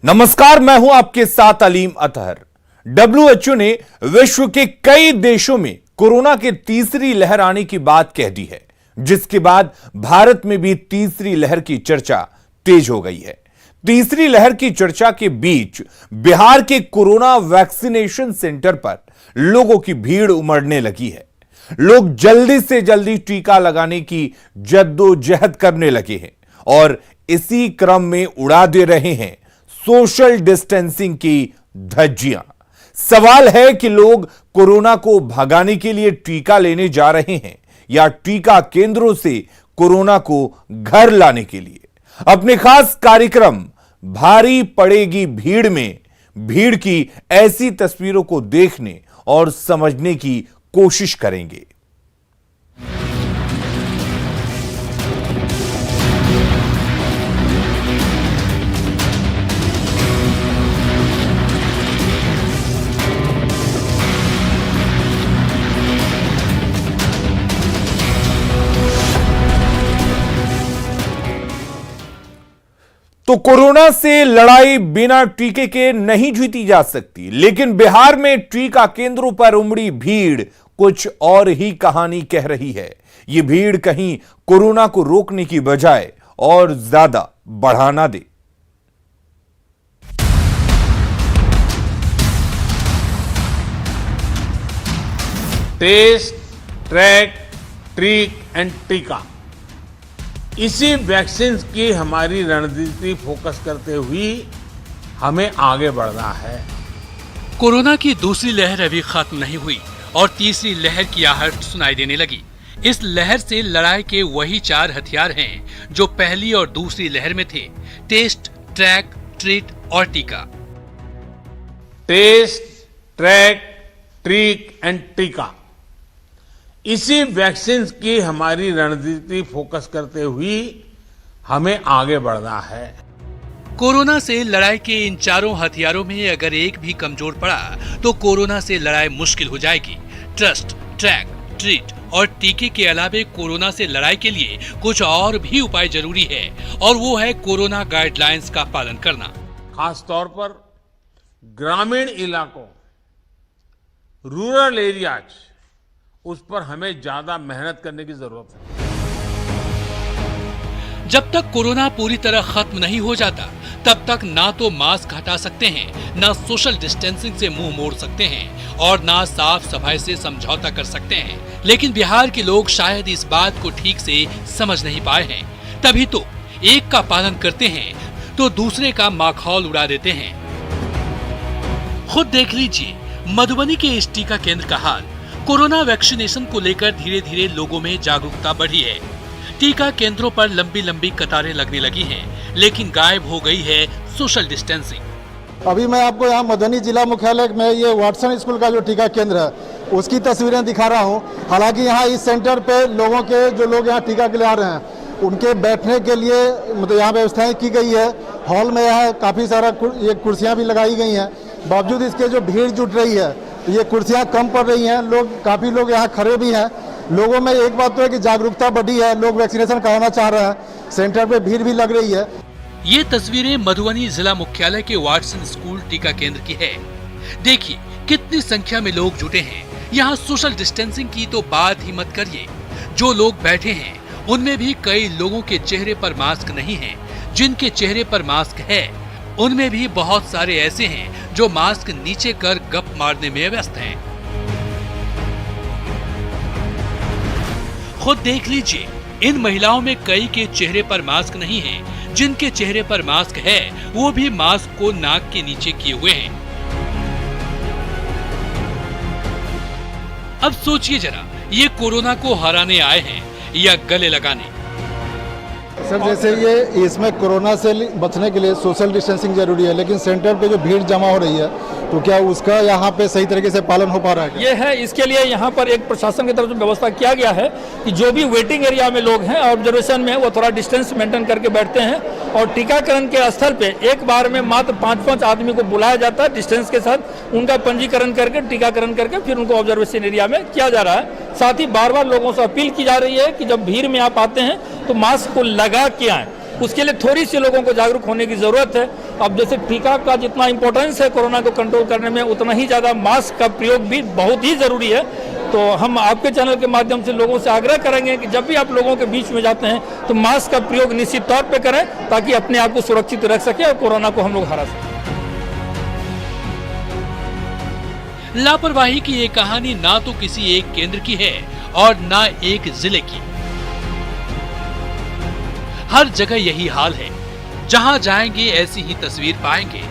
नमस्कार, मैं हूं आपके साथ अलीम अतहर। WHO ने विश्व के कई देशों में कोरोना के तीसरी लहर आने की बात कह दी है, जिसके बाद भारत में भी तीसरी लहर की चर्चा तेज हो गई है। तीसरी लहर की चर्चा के बीच बिहार के कोरोना वैक्सीनेशन सेंटर पर लोगों की भीड़ उमड़ने लगी है। लोग जल्दी से जल्दी टीका लगाने की जद्दोजहद करने लगे हैं और इसी क्रम में उड़ा दे रहे हैं सोशल डिस्टेंसिंग की धज्जियां। सवाल है कि लोग कोरोना को भगाने के लिए टीका लेने जा रहे हैं या टीका केंद्रों से कोरोना को घर लाने के लिए। अपने खास कार्यक्रम भारी पड़ेगी भीड़ में भीड़ की ऐसी तस्वीरों को देखने और समझने की कोशिश करेंगे। तो कोरोना से लड़ाई बिना टीके के नहीं जीती जा सकती, लेकिन बिहार में टीका केंद्रों पर उमड़ी भीड़ कुछ और ही कहानी कह रही है। यह भीड़ कहीं कोरोना को रोकने की बजाय और ज्यादा बढ़ाना दे। टेस्ट, ट्रैक, ट्रीट एंड टीका, इसी वैक्सीन की हमारी रणनीति फोकस करते हुए हमें आगे बढ़ना है। कोरोना की दूसरी लहर अभी खत्म नहीं हुई और तीसरी लहर की आहट सुनाई देने लगी। इस लहर से लड़ाई के वही चार हथियार हैं जो पहली और दूसरी लहर में थे: टेस्ट, ट्रैक, ट्रीट और टीका। टेस्ट, ट्रैक, ट्रीट एंड टीका, इसी वैक्सीन की हमारी रणनीति फोकस करते हुए हमें आगे बढ़ना है। कोरोना से लड़ाई के इन चारों हथियारों में अगर एक भी कमजोर पड़ा तो कोरोना से लड़ाई मुश्किल हो जाएगी। ट्रस्ट, ट्रैक, ट्रीट और टीके के अलावे कोरोना से लड़ाई के लिए कुछ और भी उपाय जरूरी है, और वो है कोरोना गाइडलाइंस का पालन करना। खास तौर पर ग्रामीण इलाकों, रूरल एरियाज, उस पर हमें ज्यादा मेहनत करने की जरूरत है। जब तक कोरोना पूरी तरह खत्म नहीं हो जाता तब तक ना तो मास्क हटा सकते हैं, ना सोशल डिस्टेंसिंग से मुंह मोड़ सकते हैं और ना साफ सफाई से समझौता कर सकते हैं। लेकिन बिहार के लोग शायद इस बात को ठीक से समझ नहीं पाए हैं, तभी तो एक का पालन करते हैं तो दूसरे का माखौल उड़ा देते हैं। खुद देख लीजिए मधुबनी के इस टीका केंद्र का हाल। कोरोना वैक्सीनेशन को लेकर धीरे धीरे लोगों में जागरूकता बढ़ी है। टीका केंद्रों पर लंबी लंबी कतारें लगने लगी हैं, लेकिन गायब हो गई है सोशल डिस्टेंसिंग। अभी मैं आपको यहाँ मधुबनी जिला मुख्यालय में ये वाटसन स्कूल का जो टीका केंद्र है उसकी तस्वीरें दिखा रहा हूँ। हालांकि यहाँ इस सेंटर पे लोगों के जो लोग यहाँ टीका के लिए आ रहे हैं उनके बैठने के लिए मतलब यहाँ व्यवस्थाएं की गई है। हॉल में यहाँ काफ़ी सारा ये कुर्सियाँ भी लगाई गई हैं। बावजूद इसके जो भीड़ जुट रही है ये कुर्सियां कम पड़ रही हैं। काफ़ी लोग यहाँ खड़े भी हैं। लोगों में एक बात तो है कि जागरूकता बढ़ी है, लोग वैक्सीनेशन कराना चाह रहे हैं। सेंटर पे भीड़ भी लग रही है। ये तस्वीरें मधुबनी जिला मुख्यालय के वाटसन स्कूल टीका केंद्र की है। देखिए कितनी संख्या में लोग जुटे हैं। यहाँ सोशल डिस्टेंसिंग की तो बात ही मत करिए। जो लोग बैठे हैं उनमें भी कई लोगों के चेहरे पर मास्क नहीं है। जिनके चेहरे पर मास्क है उनमें भी बहुत सारे ऐसे हैं जो मास्क नीचे कर गप मारने में व्यस्त हैं। खुद देख लीजिए इन महिलाओं में कई के चेहरे पर मास्क नहीं है। जिनके चेहरे पर मास्क है वो भी मास्क को नाक के नीचे किए हुए हैं। अब सोचिए जरा, ये कोरोना को हराने आए हैं या गले लगाने? सर जैसे ये इसमें कोरोना से बचने के लिए सोशल डिस्टेंसिंग जरूरी है, लेकिन सेंटर पे जो भीड़ जमा हो रही है तो क्या उसका यहाँ पे सही तरीके से पालन हो पा रहा है? ये है, इसके लिए यहाँ पर एक प्रशासन की तरफ से व्यवस्था किया गया है कि जो भी वेटिंग एरिया में लोग हैं ऑब्जर्वेशन में वो थोड़ा डिस्टेंस मेंटेन करके बैठते हैं, और टीकाकरण के स्थल पे एक बार में मात्र 5-5 आदमी को बुलाया जाता है डिस्टेंस के साथ। उनका पंजीकरण करके टीकाकरण करके फिर उनको ऑब्जर्वेशन एरिया में किया जा रहा है। साथ ही बार बार लोगों से अपील की जा रही है कि जब भीड़ में आप आते हैं तो मास्क को लगा के आए। उसके लिए थोड़ी सी लोगों को जागरूक होने की जरूरत है। अब जैसे टीका का जितना इंपॉर्टेंस है कोरोना को कंट्रोल करने में, उतना ही ज़्यादा मास्क का प्रयोग भी बहुत ही ज़रूरी है। तो हम आपके चैनल के माध्यम से लोगों से आग्रह करेंगे कि जब भी आप लोगों के बीच में जाते हैं तो मास्क का प्रयोग निश्चित तौर पे करें, ताकि अपने आप को सुरक्षित रख सकें और कोरोना को हम लोग हरा सकें। लापरवाही की ये कहानी ना तो किसी एक केंद्र की है और ना एक जिले की। हर जगह यही हाल है, जहां जाएंगे ऐसी ही तस्वीर पाएंगे।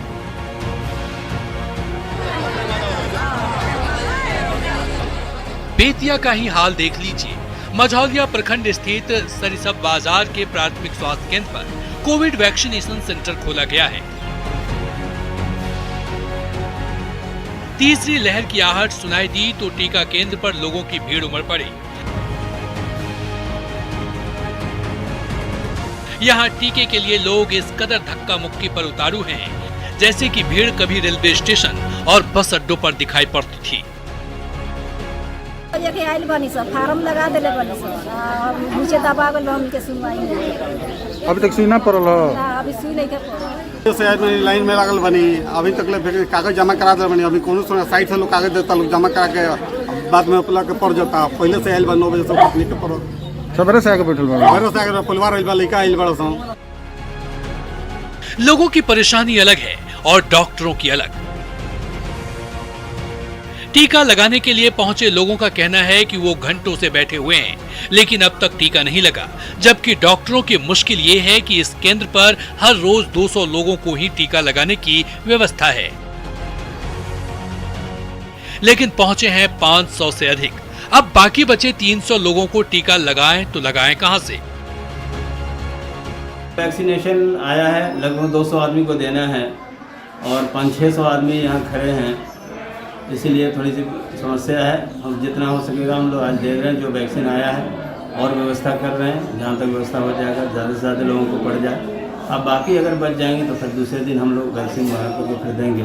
बेतिया का ही हाल देख लीजिए। मझौलिया प्रखंड स्थित सरिसब बाजार के प्राथमिक स्वास्थ्य केंद्र पर कोविड वैक्सीनेशन सेंटर खोला गया है। तीसरी लहर की आहट सुनाई दी तो टीका केंद्र पर लोगों की भीड़ उमड़ पड़ी। यहाँ टीके के लिए लोग इस कदर धक्का मुक्की पर उतारू हैं, जैसे कि भीड़ कभी रेलवे स्टेशन और बस अड्डों पर दिखाई पड़ती थी। आइल बनी सब फार्म लगा देले बनी सब नीचे दबावल हमके सुनवाई नहीं। अभी तक सुई ना पड़ल हो? अभी सुई नहीं कर से आज मैं लाइन में लागल बनी, अभी तक ले कागज जमा करा दे बनी। अभी कोनो सुना साइड से लोग कागज देता, लोग जमा करा के बाद में अपना के पड़ जाता। पहले से आइल बा 9 बजे से अपनी के पड़ सबरे से आके बैठल बा, सबरे से आके परिवार आइल बा, लइका आइल बड़ा सन। लोगों की परेशानी अलग है और डॉक्टरों की अलग। टीका लगाने के लिए पहुंचे लोगों का कहना है कि वो घंटों से बैठे हुए हैं, लेकिन अब तक टीका नहीं लगा। जबकि डॉक्टरों की मुश्किल ये है कि इस केंद्र पर हर रोज 200 लोगों को ही टीका लगाने की व्यवस्था है, लेकिन पहुंचे हैं 500 से अधिक। अब बाकी बचे 300 लोगों को टीका लगाएं तो लगाएं कहां से? वैक्सीनेशन आया है, लगभग 200 आदमी को देना है और 500-600 आदमी यहाँ खड़े हैं, इसीलिए थोड़ी सी समस्या है। हम जितना हो सकेगा हम लोग आज दे रहे हैं। जो वैक्सीन आया है और व्यवस्था कर रहे हैं, जहाँ तक व्यवस्था हो जाएगा ज़्यादा से ज़्यादा लोगों को पड़ जाए। अब बाकी अगर बच जाएंगे तो फिर दूसरे दिन हम लोग वैक्सीन बाहर करके फिर देंगे।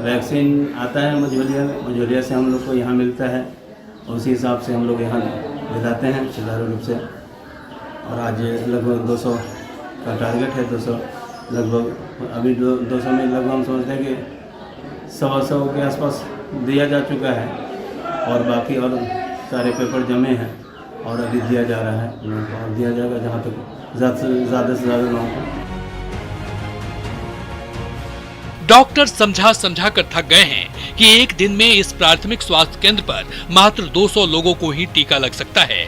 वैक्सीन आता है मझौलिया से हम लोग को यहाँ मिलता है, उसी हिसाब से हम लोग यहाँ दिलाते हैं सुचारू रूप से। और आज लगभग 200 का टारगेट है, 200 लगभग। अभी 200 में लगभग हम समझते हैं कि 100 के आसपास दिया जा चुका है और बाकी और सारे पेपर जमे हैं और अभी दिया जा रहा है लोगों को, और दिया जाएगा जहाँ तक ज़्यादा से ज़्यादा लोगों को। डॉक्टर समझा कर थक गए हैं कि एक दिन में इस प्राथमिक स्वास्थ्य केंद्र पर मात्र 200 लोगों को ही टीका लग सकता है,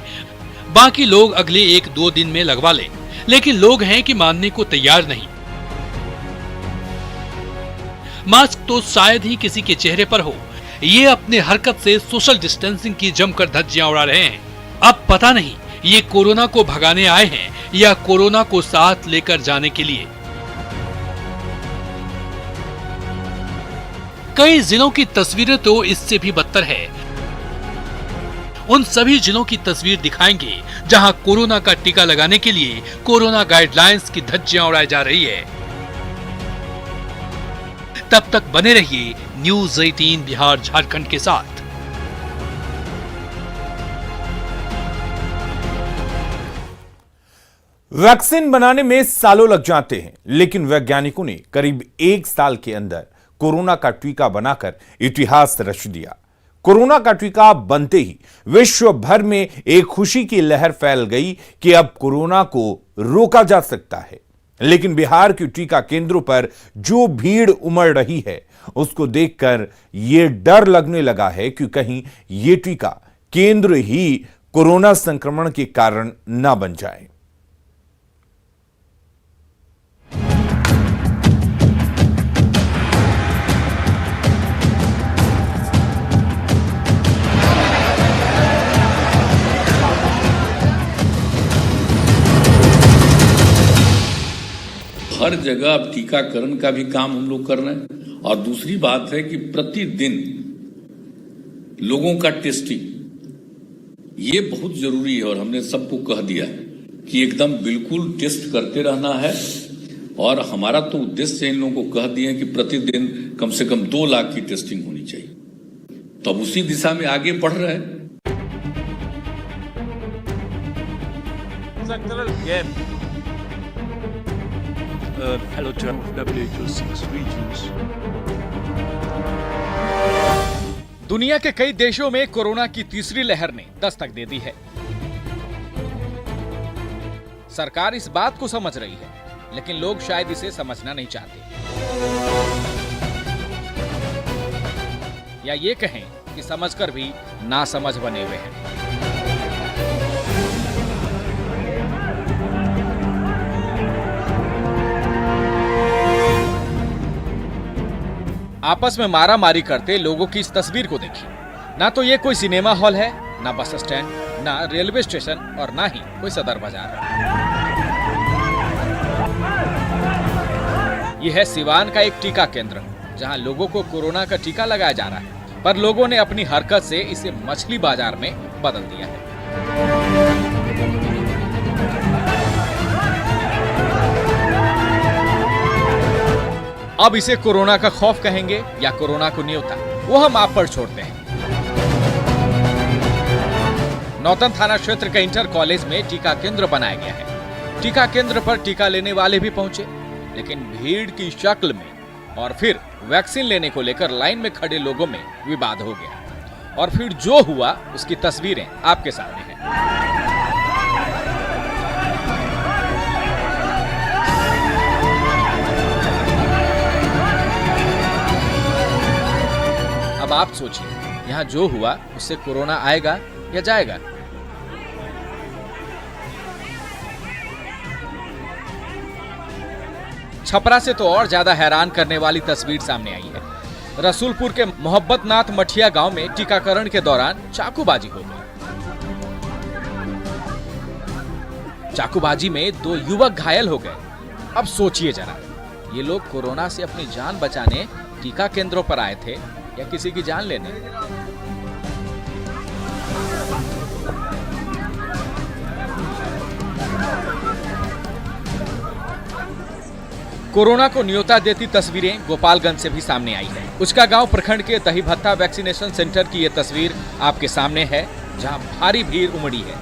बाकी लोग अगले 1-2 दिन में लगवा लें। लेकिन लोग हैं कि मानने को तैयार नहीं। मास्क तो शायद ही किसी के चेहरे पर हो, ये अपने हरकत से सोशल डिस्टेंसिंग की जमकर धज्जियां उड़ा रहे हैं। अब पता नहीं ये कोरोना को भगाने आए हैं या कोरोना को साथ लेकर जाने के लिए। कई जिलों की तस्वीरें तो इससे भी बदतर है। उन सभी जिलों की तस्वीर दिखाएंगे जहां कोरोना का टीका लगाने के लिए कोरोना गाइडलाइंस की धज्जियां उड़ाई जा रही है। तब तक बने रहिए न्यूज़ 18 बिहार झारखंड के साथ। वैक्सीन बनाने में सालों लग जाते हैं, लेकिन वैज्ञानिकों ने करीब 1 साल के अंदर कोरोना का टीका बनाकर इतिहास रच दिया। कोरोना का टीका बनते ही विश्व भर में एक खुशी की लहर फैल गई कि अब कोरोना को रोका जा सकता है। लेकिन बिहार के टीका केंद्रों पर जो भीड़ उमड़ रही है, उसको देखकर यह डर लगने लगा है कि कहीं ये टीका केंद्र ही कोरोना संक्रमण के कारण न बन जाए। हर जगह अब टीकाकरण का भी काम हम लोग कर रहे हैं। और दूसरी बात है कि प्रतिदिन लोगों का टेस्टिंग, ये बहुत जरूरी है। और हमने सबको कह दिया है कि एकदम बिल्कुल टेस्ट करते रहना है। और हमारा तो उद्देश्य इन लोगों को कह दिया है कि प्रतिदिन कम से कम 2 लाख की टेस्टिंग होनी चाहिए। तो अब उसी दिशा में आगे बढ़ रहे हैं। Hello to WHO 6 regions. दुनिया के कई देशों में कोरोना की तीसरी लहर ने दस्तक दे दी है। सरकार इस बात को समझ रही है, लेकिन लोग शायद इसे समझना नहीं चाहते, या ये कहें कि समझकर भी नासमझ बने हुए हैं। आपस में मारामारी करते लोगों की इस तस्वीर को देखिए। ना तो ये कोई सिनेमा हॉल है, ना बस स्टैंड, ना रेलवे स्टेशन और ना ही कोई सदर बाजार। यह है सिवान का एक टीका केंद्र, जहां लोगों को कोरोना का टीका लगाया जा रहा है, पर लोगों ने अपनी हरकत से इसे मछली बाजार में बदल दिया है। अब इसे कोरोना का खौफ कहेंगे या कोरोना को न्योता, वो हम आप पर छोड़ते हैं। नौतन थाना क्षेत्र के इंटर कॉलेज में टीका केंद्र बनाया गया है। टीका केंद्र पर टीका लेने वाले भी पहुंचे, लेकिन भीड़ की शक्ल में और फिर वैक्सीन लेने को लेकर लाइन में खड़े लोगों में विवाद हो गया, और फिर जो हुआ उसकी तस्वीरें आपके सामने हैं। अब आप सोचिए, यहाँ जो हुआ उससे कोरोना आएगा या जाएगा? छपरा से तो और ज्यादा हैरान करने वाली तस्वीर सामने आई है। रसूलपुर के मोहब्बत नाथ मठिया गांव में टीकाकरण के दौरान चाकूबाजी हो गई। चाकूबाजी में 2 युवक घायल हो गए। अब सोचिए जरा, ये लोग कोरोना से अपनी जान बचाने टीका केंद्रों पर आए थे या किसी की जान लेने? कोरोना को न्योता देती तस्वीरें गोपालगंज से भी सामने आई है। उसका गांव प्रखंड के दहीभत्ता वैक्सीनेशन सेंटर की यह तस्वीर आपके सामने है, जहां भारी भीड़ उमड़ी है।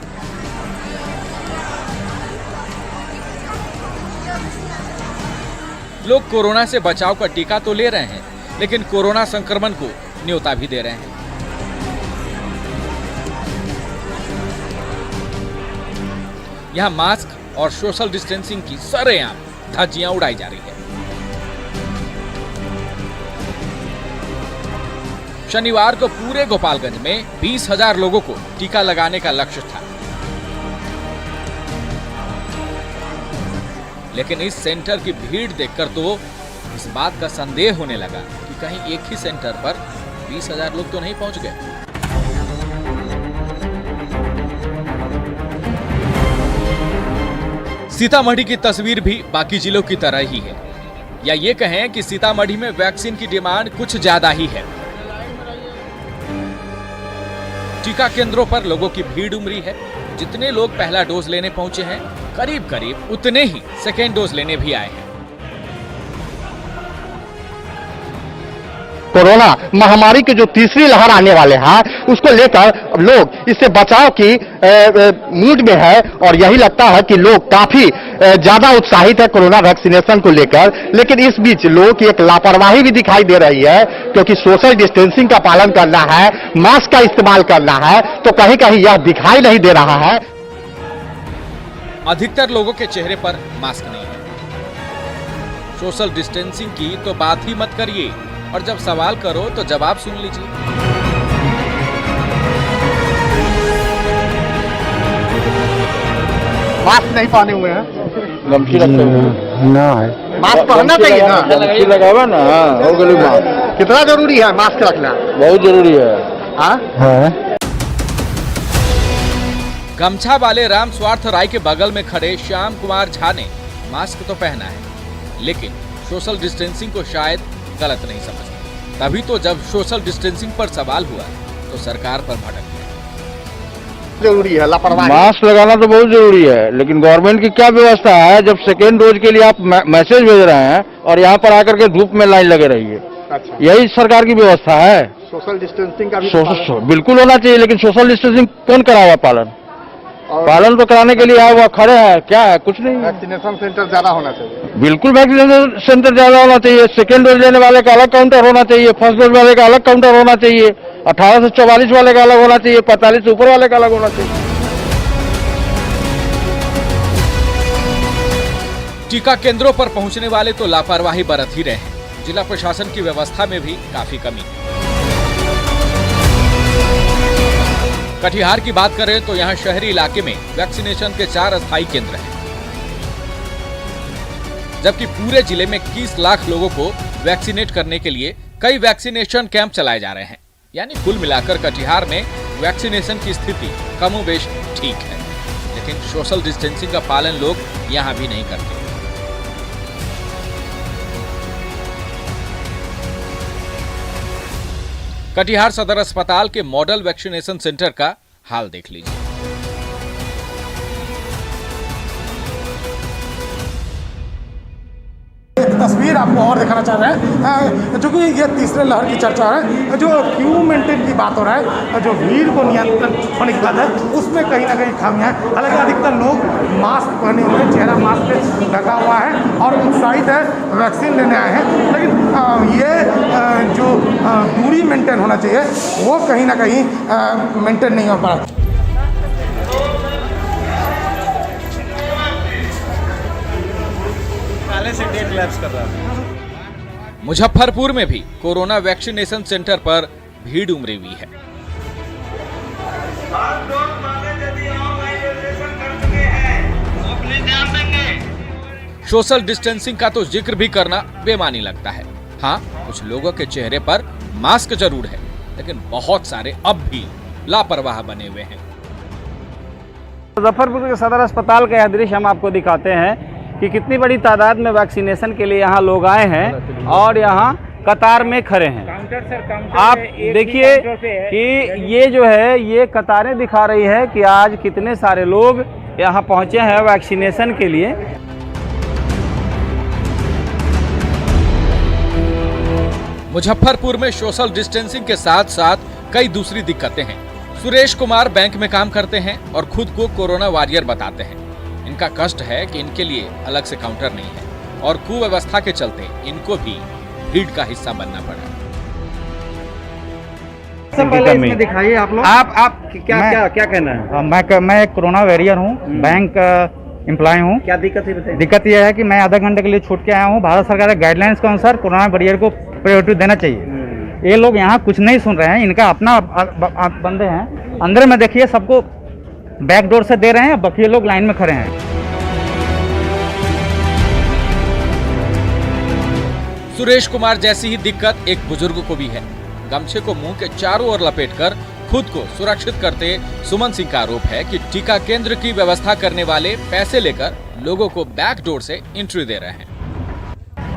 लोग कोरोना से बचाव का टीका तो ले रहे हैं, लेकिन कोरोना संक्रमण को न्योता भी दे रहे हैं। यहां मास्क और सोशल डिस्टेंसिंग की सरेआम धज्जियां उड़ाई जा रही है। शनिवार को पूरे गोपालगंज में 20,000 लोगों को टीका लगाने का लक्ष्य था, लेकिन इस सेंटर की भीड़ देखकर तो इस बात का संदेह होने लगा कि कहीं एक ही सेंटर पर 20,000 लोग तो नहीं पहुंच गए। सीतामढ़ी की तस्वीर भी बाकी जिलों की तरह ही है, या ये कहें कि सीतामढ़ी में वैक्सीन की डिमांड कुछ ज्यादा ही है। टीका केंद्रों पर लोगों की भीड़ उमड़ी है। जितने लोग पहला डोज लेने पहुंचे हैं, करीब करीब उतने ही सेकेंड डोज लेने भी आए हैं। कोरोना महामारी की जो तीसरी लहर आने वाले हैं, उसको लेकर लोग इससे बचाव की मूड में है, और यही लगता है कि लोग काफी ज्यादा उत्साहित है कोरोना वैक्सीनेशन को लेकर। लेकिन इस बीच लोगों की एक लापरवाही भी दिखाई दे रही है, क्योंकि सोशल डिस्टेंसिंग का पालन करना है, मास्क का इस्तेमाल करना है, तो कहीं कहीं यह दिखाई नहीं दे रहा है। अधिकतर लोगों के चेहरे पर मास्क नहीं है। सोशल डिस्टेंसिंग की तो बात ही मत करिए, और जब सवाल करो तो जवाब सुन लीजिए। मास्क नहीं पहने हुए हैं, गमछी रखते हुए ना है। मास्क पहनना चाहिए ना, गमछी लगावा ना। हो गई मास्क। कितना जरूरी है मास्क रखना? बहुत जरूरी है। हाँ? गमछा वाले राम स्वार्थ राय के बगल में खड़े श्याम कुमार झा ने मास्क तो पहना है, लेकिन सोशल डिस्टेंसिंग को शायद गलत नहीं समझते। तभी तो जब सोशल डिस्टेंसिंग पर सवाल हुआ तो सरकार पर भड़क गया। जरूरी है लापरवाही। मास्क लगाना तो बहुत जरूरी है, लेकिन गवर्नमेंट की क्या व्यवस्था है, जब सेकेंड डोज के लिए आप मैसेज भेज रहे हैं और यहाँ पर आकर के धूप में लाइन लगे रही है। अच्छा। यही सरकार की व्यवस्था है। सोशल डिस्टेंसिंग का भी बिल्कुल होना चाहिए, लेकिन सोशल डिस्टेंसिंग कौन करावा पालन? पालन तो कराने के लिए आए वो खड़े हैं, क्या है, कुछ नहीं। वैक्सीनेशन सेंटर ज्यादा होना चाहिए। बिल्कुल वैक्सीनेशन सेंटर ज्यादा होना चाहिए। सेकेंड डोज लेने वाले का अलग काउंटर होना चाहिए, फर्स्ट डोज वाले का अलग काउंटर होना चाहिए, 18 से 44 वाले का अलग होना चाहिए, 45 से ऊपर वाले का अलग होना चाहिए। टीका केंद्रों पर पहुंचने वाले तो लापरवाही बरत ही रहे हैं। जिला प्रशासन की व्यवस्था में भी काफी कमी है। कटिहार की बात करें तो यहाँ शहरी इलाके में वैक्सीनेशन के 4 अस्थायी केंद्र हैं, जबकि पूरे जिले में 21 लाख लोगों को वैक्सीनेट करने के लिए कई वैक्सीनेशन कैंप चलाए जा रहे हैं। यानी कुल मिलाकर कटिहार में वैक्सीनेशन की स्थिति कमोबेश ठीक है, लेकिन सोशल डिस्टेंसिंग का पालन लोग यहाँ भी नहीं करते। कटिहार सदर अस्पताल के मॉडल वैक्सीनेशन सेंटर का हाल देख लीजिए। तस्वीर आपको और दिखाना चाह रहे हैं, जो कि ये तीसरे लहर की चर्चा है, जो क्यू मेंटेन की बात हो रहा है, जो भीड़ को नियंत्रण होने की बात है, उसमें कहीं ना कहीं खामियां हैं। हालांकि अधिकतर लोग मास्क पहने हुए, चेहरा मास्क ढका हुआ है और उत्साहित है, वैक्सीन लेने आए हैं। लेकिन ये जो दूरी मेंटेन होना चाहिए वो कहीं ना कहीं मेंटेन नहीं हो पा रहा। से डेट लैप्स कर रहा है। मुजफ्फरपुर में भी कोरोना वैक्सीनेशन सेंटर पर भीड़ उमड़ी हुई है। सोशल डिस्टेंसिंग का तो जिक्र भी करना बेमानी लगता है। हाँ, कुछ लोगों के चेहरे पर मास्क जरूर है, लेकिन बहुत सारे अब भी लापरवाह बने हुए हैं। मुजफ्फरपुर के सदर अस्पताल का यह दृश्य हम आपको दिखाते हैं कि कितनी बड़ी तादाद में वैक्सीनेशन के लिए यहाँ लोग आए हैं और यहाँ कतार में खड़े हैं। आप देखिए कि ये जो है ये कतारें दिखा रही है कि आज कितने सारे लोग यहाँ पहुँचे हैं वैक्सीनेशन के लिए। मुजफ्फरपुर में सोशल डिस्टेंसिंग के साथ साथ कई दूसरी दिक्कतें हैं। सुरेश कुमार बैंक में काम करते हैं और खुद को कोरोना वॉरियर बताते हैं। इनका कष्ट है कि इनके लिए अलग से काउंटर नहीं है और कुव्यवस्था के चलते इनको भी भीड़ का हिस्सा बनना पड़ा। सबसे पहले इसमें दिखाइए आप लोग। आप क्या कहना है? मैं एक कोरोना वॉरियर हूँ, बैंक एम्प्लॉय हूँ। क्या दिक्कत है बताइए? दिक्कत यह है कि मैं आधा घंटे के लिए छूट के आया हूँ। भारत सरकार के गाइडलाइंस के अनुसार कोरोना वॉरियर को प्रायोरिटी देना चाहिए। ये लोग यहाँ कुछ नहीं सुन रहे हैं, इनका अपना बंदे हैं। अंदर में देखिए सबको बैक डोर से दे रहे हैं, बाकी लोग लाइन में खड़े हैं। सुरेश कुमार जैसी ही दिक्कत एक बुजुर्ग को भी है। गमछे को मुंह के चारों ओर लपेटकर खुद को सुरक्षित करते सुमन सिंह का आरोप है कि टीका केंद्र की व्यवस्था करने वाले पैसे लेकर लोगों को बैक डोर से एंट्री दे रहे हैं।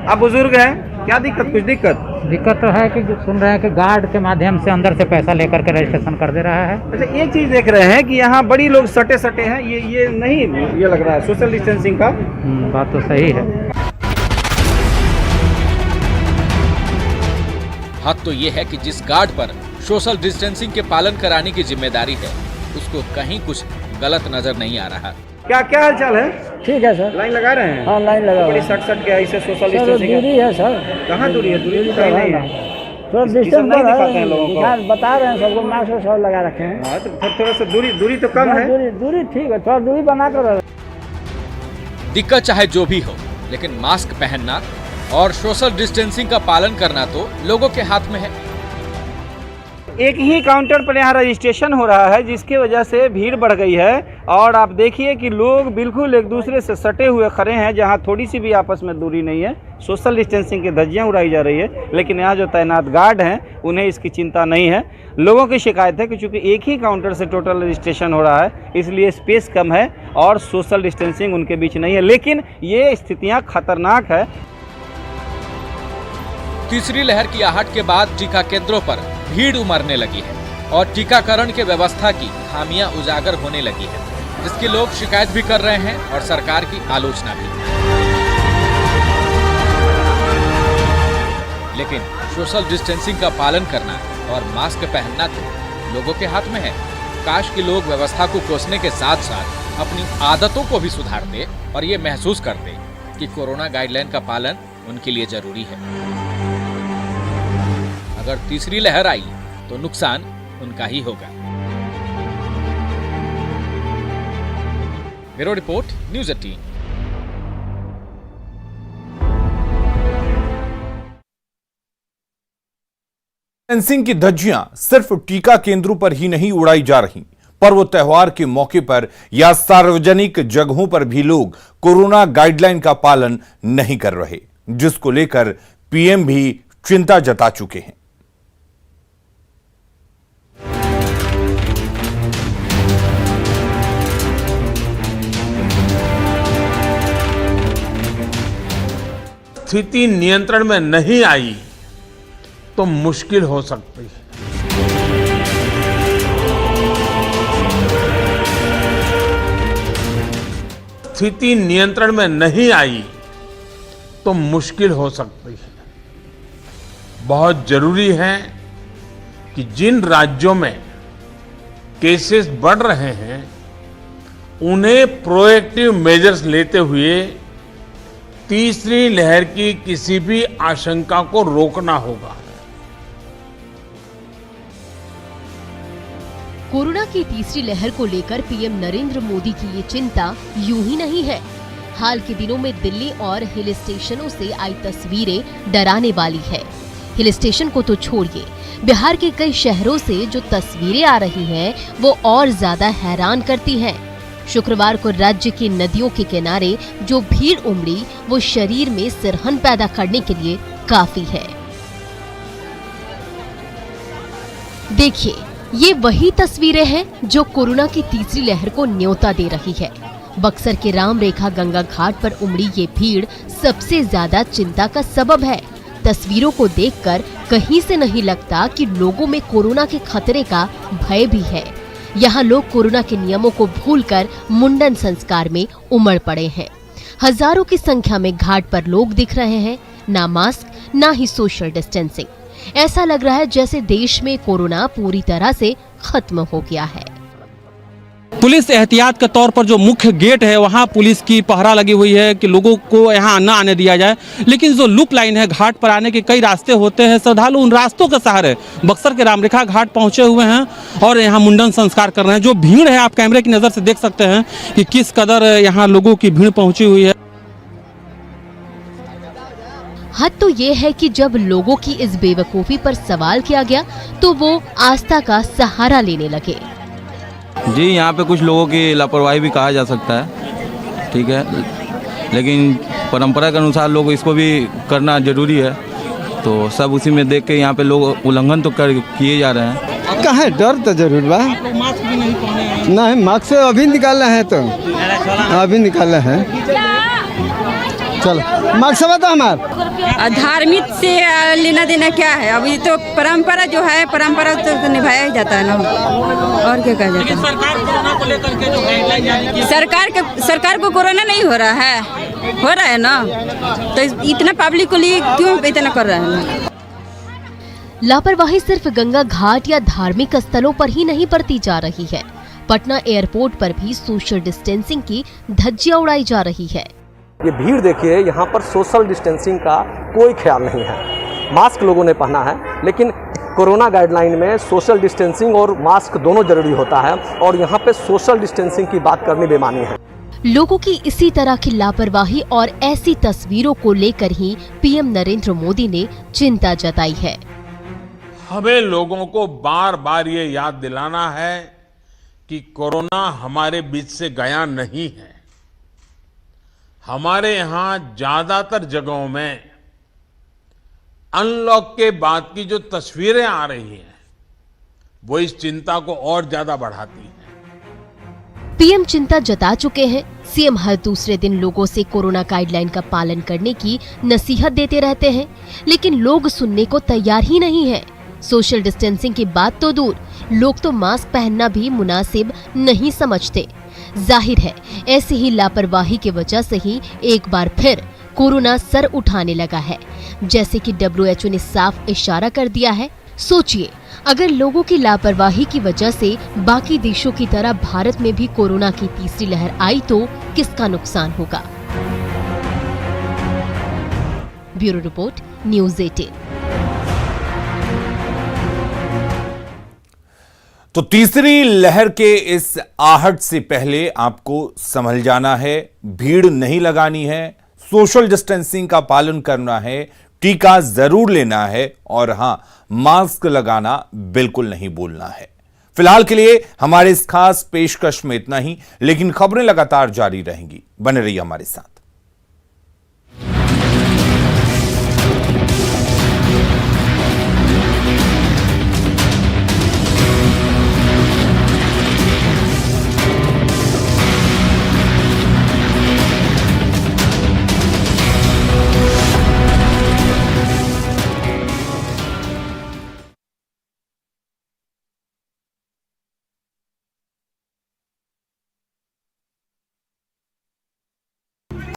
आप बुजुर्ग हैं, क्या दिक्कत? कुछ दिक्कत तो है कि जो सुन रहे हैं कि गार्ड के माध्यम से अंदर से पैसा लेकर के रजिस्ट्रेशन कर दे रहा है। अच्छा, एक चीज देख रहे हैं कि यहाँ बड़ी लोग सटे हैं, ये नहीं ये लग रहा है सोशल डिस्टेंसिंग का। बात तो सही है। हद तो ये है कि जिस गार्ड पर सोशल डिस्टेंसिंग के पालन कराने की जिम्मेदारी है, उसको कहीं कुछ गलत नजर नहीं आ रहा। क्या हाल चाल है? ठीक है सर। लाइन लगा रहे हैं? हाँ, लाइन लगा। बड़ी सट के ऐसे सोशल डिस्टेंसिंग दूरी है सर। कहाँ दूरी है? दूरी तो नहीं है। थोड़ा डिस्टेंस बता रहे हैं सबको, मास्क सब लगा रखे हैं। हाँ, तो थोड़ा सा दूरी तो कम है। दूरी ठीक है, थोड़ा दूरी बना कर। दिक्कत चाहे जो भी हो, लेकिन मास्क पहनना और सोशल डिस्टेंसिंग का पालन करना तो लोगों के हाथ में है। एक ही काउंटर पर यहाँ रजिस्ट्रेशन हो रहा है, जिसकी वजह से भीड़ बढ़ गई है और आप देखिए कि लोग बिल्कुल एक दूसरे से सटे हुए खड़े हैं, जहाँ थोड़ी सी भी आपस में दूरी नहीं है। सोशल डिस्टेंसिंग की धज्जियाँ उड़ाई जा रही है, लेकिन यहाँ जो तैनात गार्ड हैं उन्हें इसकी चिंता नहीं है। लोगों की शिकायत है कि चूँकि एक ही काउंटर से टोटल रजिस्ट्रेशन हो रहा है, इसलिए स्पेस कम है और सोशल डिस्टेंसिंग उनके बीच नहीं है। लेकिन ये स्थितियाँ खतरनाक है। तीसरी लहर की आहट के बाद टीका केंद्रों पर भीड़ उमड़ने लगी है और टीकाकरण के व्यवस्था की खामियां उजागर होने लगी है, जिसकी लोग शिकायत भी कर रहे हैं और सरकार की आलोचना भी। लेकिन सोशल डिस्टेंसिंग का पालन करना और मास्क पहनना तो लोगों के हाथ में है। काश कि लोग व्यवस्था को कोसने के साथ साथ अपनी आदतों को भी सुधारते और ये महसूस करते कि कोरोना गाइडलाइन का पालन उनके लिए जरूरी है। अगर तीसरी लहर आई तो नुकसान उनका ही होगा। Bureau report, news 18। डिस्टेंसिंग की धज्जियां सिर्फ टीका केंद्रों पर ही नहीं उड़ाई जा रही, पर्व त्योहार के मौके पर या सार्वजनिक जगहों पर भी लोग कोरोना गाइडलाइन का पालन नहीं कर रहे, जिसको लेकर पीएम भी चिंता जता चुके हैं। स्थिति नियंत्रण में नहीं आई तो मुश्किल हो सकती है। स्थिति नियंत्रण में नहीं आई तो मुश्किल हो सकती है। बहुत जरूरी है कि जिन राज्यों में केसेस बढ़ रहे हैं उन्हें प्रोएक्टिव मेजर्स लेते हुए तीसरी लहर की किसी भी आशंका को रोकना होगा। कोरोना की तीसरी लहर को लेकर पीएम नरेंद्र मोदी की ये चिंता यूं ही नहीं है। हाल के दिनों में दिल्ली और हिल स्टेशनों से आई तस्वीरें डराने वाली है। हिल स्टेशन को तो छोड़िए, बिहार के कई शहरों से जो तस्वीरें आ रही हैं वो और ज्यादा हैरान करती हैं। शुक्रवार को राज्य की नदियों के किनारे जो भीड़ उमड़ी वो शरीर में सिरहन पैदा करने के लिए काफी है। देखिए, ये वही तस्वीरें हैं जो कोरोना की तीसरी लहर को न्योता दे रही है। बक्सर के राम रेखा गंगा घाट पर उमड़ी ये भीड़ सबसे ज्यादा चिंता का सबब है। तस्वीरों को देखकर कहीं से नहीं लगता कि लोगों में कोरोना के खतरे का भय भी है। यहाँ लोग कोरोना के नियमों को भूलकर मुंडन संस्कार में उमड़ पड़े हैं। हजारों की संख्या में घाट पर लोग दिख रहे हैं, ना मास्क ना ही सोशल डिस्टेंसिंग। ऐसा लग रहा है जैसे देश में कोरोना पूरी तरह से खत्म हो गया है। पुलिस एहतियात के तौर पर जो मुख्य गेट है वहाँ पुलिस की पहरा लगी हुई है कि लोगों को यहाँ न आने दिया जाए, लेकिन जो लूप लाइन है, घाट पर आने के कई रास्ते होते हैं, श्रद्धालु उन रास्तों के सहारे बक्सर के रामरेखा घाट पहुँचे हुए हैं और यहाँ मुंडन संस्कार कर रहे हैं। जो भीड़ है आप कैमरे की नज़र से देख सकते हैं कि किस कदर यहाँ लोगों की भीड़ पहुँची हुई है। हद तो ये है कि जब लोगों की इस बेवकूफ़ी पर सवाल किया गया तो वो आस्था का सहारा लेने लगे। जी, यहाँ पे कुछ लोगों की लापरवाही भी कहा जा सकता है, ठीक है, लेकिन परंपरा के अनुसार लोग इसको भी करना जरूरी है, तो सब उसी में देख के यहाँ पे लोग उल्लंघन तो किए जा रहे हैं। कहाँ डर तो जरूर बा। मास्क भी नहीं पहने। नहीं, मास्क अभी निकाला है, तो अभी निकाला है। चलो मार्क्स बता हमार धार्मिक से लेना देना क्या है? अभी तो परंपरा जो है, परंपरा तो निभाया ही जाता है ना, और क्या कहा जाता है। सरकार कोरोना को लेकर के जो गाइडलाइन जारी की, सरकार को कोरोना नहीं हो रहा है, हो रहा है ना, तो इतना पब्लिक को लिए क्यों इतना कर रहा है ना? लापरवाही सिर्फ गंगा घाट या धार्मिक स्थलों पर ही नहीं बरती जा रही है। पटना एयरपोर्ट पर भी सोशल डिस्टेंसिंग की धज्जियां उड़ाई जा रही है। ये भीड़ देखिए, यहाँ पर सोशल डिस्टेंसिंग का कोई ख्याल नहीं है। मास्क लोगों ने पहना है, लेकिन कोरोना गाइडलाइन में सोशल डिस्टेंसिंग और मास्क दोनों जरूरी होता है, और यहाँ पे सोशल डिस्टेंसिंग की बात करनी बेमानी है। लोगों की इसी तरह की लापरवाही और ऐसी तस्वीरों को लेकर ही पीएम नरेंद्र मोदी ने चिंता जताई है। हमें लोगों को बार बार ये याद दिलाना है कि कोरोना हमारे बीच से गया नहीं है। हमारे यहाँ ज्यादातर जगहों में अनलॉक के बाद की जो तस्वीरें आ रही हैं वो इस चिंता को और ज्यादा बढ़ाती हैं। पीएम चिंता जता चुके हैं। सीएम हर दूसरे दिन लोगों से कोरोना गाइडलाइन का पालन करने की नसीहत देते रहते हैं, लेकिन लोग सुनने को तैयार ही नहीं है। सोशल डिस्टेंसिंग की बात तो दूर, लोग तो मास्क पहनना भी मुनासिब नहीं समझते। जाहिर है ऐसी ही लापरवाही की वजह से ही एक बार फिर कोरोना सर उठाने लगा है। जैसे कि WHO ने साफ इशारा कर दिया है, सोचिए, अगर लोगों की लापरवाही की वजह से बाकी देशों की तरह भारत में भी कोरोना की तीसरी लहर आई तो किसका नुकसान होगा। Bureau report, news 18। तो तीसरी लहर के इस आहट से पहले आपको संभल जाना है, भीड़ नहीं लगानी है, सोशल डिस्टेंसिंग का पालन करना है, टीका जरूर लेना है और हां, मास्क लगाना बिल्कुल नहीं भूलना है। फिलहाल के लिए हमारे इस खास पेशकश में इतना ही, लेकिन खबरें लगातार जारी रहेंगी। बने रहिए हमारे साथ।